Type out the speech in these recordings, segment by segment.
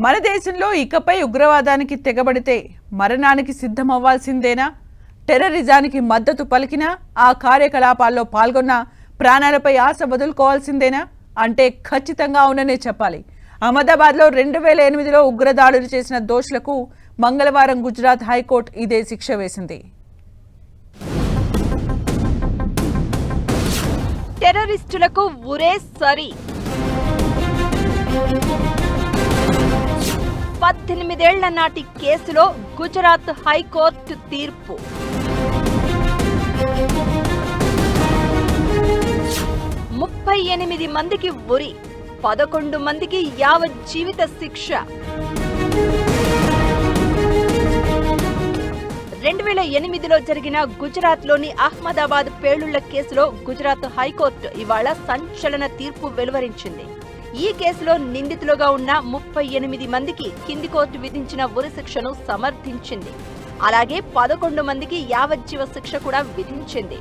మన దేశంలో ఇకపై ఉగ్రవాదానికి తెగబడితే మరణానికి సిద్ధమవ్వాల్సిందేనా? టెర్రరిజానికి మద్దతు పలికినా ఆ కార్యకలాపాల్లో పాల్గొన్న ప్రాణాలపై ఆశ వదులుకోవాల్సిందేనా అంటే ఖచ్చితంగా అవుననే చెప్పాలి. అహ్మదాబాద్లో 2008లో ఉగ్రదాడులు చేసిన దోషులకు మంగళవారం గుజరాత్ హైకోర్టు ఇదే శిక్ష వేసింది. టెర్రరిస్టులకు ఉరే సరి. 18 ఏళ్ల నాటి కేసులో గుజరాత్ హైకోర్టు తీర్పు. ముప్పై 8 మందికి ఉరి, 11 మందికి యావజ్జీవిత శిక్ష. 2008లో జరిగిన గుజరాత్లోని అహ్మదాబాద్ పేలుళ్ల కేసులో గుజరాత్ హైకోర్టు ఇవాళ సంచలన తీర్పు వెలువరించింది. ఈ కేసులో నిందితులుగా ఉన్న 38 మందికి కింది కోర్టు విధించిన ఉరి శిక్షను సమర్థించింది. అలాగే 11 మందికి యావజ్జీవ శిక్ష కూడా విధించింది.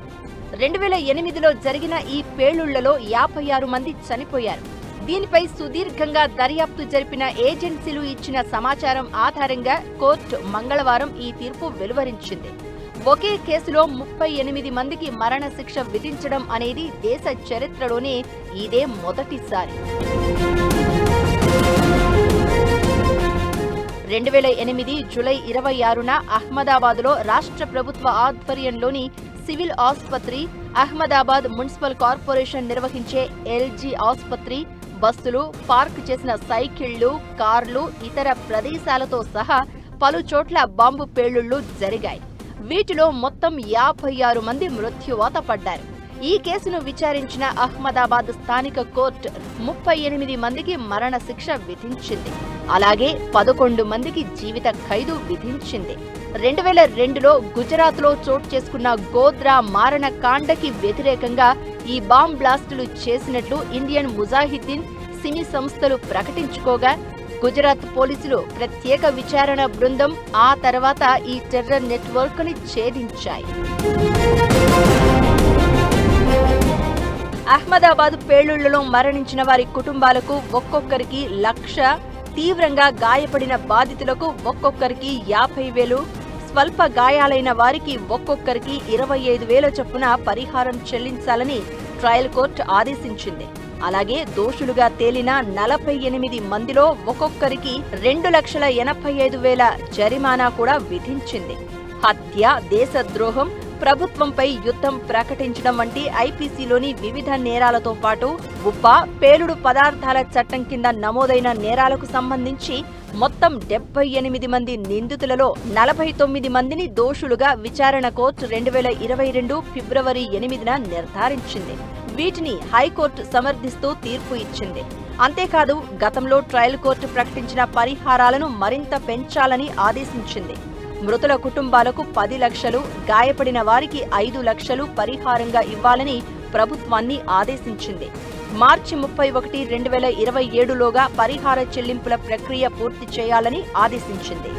2008లో జరిగిన ఈ పేలుళ్లలో 56 మంది చనిపోయారు. దీనిపై సుదీర్ఘంగా దర్యాప్తు జరిపిన ఏజెన్సీలు ఇచ్చిన సమాచారం ఆధారంగా కోర్టు మంగళవారం ఈ తీర్పు వెలువరించింది. ఒకే కేసులో 38 మందికి మరణశిక్ష విధించడం అనేది దేశ చరిత్రలోనే ఇదే మొదటిసారి. 2008 జూలై 26న అహ్మదాబాద్లో రాష్ట్ర ప్రభుత్వ ఆధ్వర్యంలోని సివిల్ ఆసుపత్రి, అహ్మదాబాద్ మున్సిపల్ కార్పొరేషన్ నిర్వహించే ఎల్జీ ఆసుపత్రి, బస్సులు, పార్క్ చేసిన సైకిళ్లు, కార్లు, ఇతర ప్రదేశాలతో సహా పలు చోట్ల బాంబు పేలుళ్లు జరిగాయి. వీటిలో మొత్తం 56 మంది మృత్యువాత పడ్డారు. ఈ కేసును విచారించిన అహ్మదాబాద్ స్థానిక కోర్టు 38 మందికి మరణశిక్ష విధించింది. అలాగే 11 మందికి జీవిత ఖైదు విధించింది. 2002లో గుజరాత్లో చోటు చేసుకున్న గోద్రా మారణ కాండకి వ్యతిరేకంగా ఈ బాంబ్ బ్లాస్టులు చేసినట్లు ఇండియన్ ముజాహిద్దీన్, సిమి సంస్థలు ప్రకటించుకోగా గుజరాత్ పోలీసులు ప్రత్యేక విచారణ బృందం ఆ తర్వాత ఈ టెర్రర్ నెట్వర్క్ ని ఛేదించాయి. అహ్మదాబాద్ పేలుళ్లలో మరణించిన వారి కుటుంబాలకు ఒక్కొక్కరికి 1,00,000, తీవ్రంగా గాయపడిన బాధితులకు ఒక్కొక్కరికి 50,000, స్వల్ప గాయాలైన వారికి ఒక్కొక్కరికి 25,000 చొప్పున పరిహారం చెల్లించాలని ట్రయల్ కోర్టు ఆదేశించింది. అలాగే దోషులుగా తేలిన 48 మందిలో ఒక్కొక్కరికి 2,85,000 జరిమానా కూడా విధించింది. హత్య, దేశద్రోహం, ప్రభుత్వంపై యుద్ధం ప్రకటించడం వంటి ఐపీసీలోని వివిధ నేరాలతో పాటు పేలుడు పదార్థాల చట్టం కింద నమోదైన నేరాలకు సంబంధించి మొత్తం 78 మంది నిందితులలో 49 మందిని దోషులుగా విచారణ కోర్టు 2022 ఫిబ్రవరి 8న నిర్ధారించింది. వీటిని హైకోర్టు సమర్థిస్తూ తీర్పు ఇచ్చింది. అంతేకాదు గతంలో ట్రయల్ కోర్టు ప్రకటించిన పరిహారాలను మరింత పెంచాలని ఆదేశించింది. మృతుల కుటుంబాలకు 10 లక్షలు, గాయపడిన వారికి 5 లక్షలు పరిహారంగా ఇవ్వాలని ప్రభుత్వాన్ని ఆదేశించింది. మార్చి 31, 2027లోగా పరిహార చెల్లింపుల ప్రక్రియ పూర్తి చేయాలని ఆదేశించింది.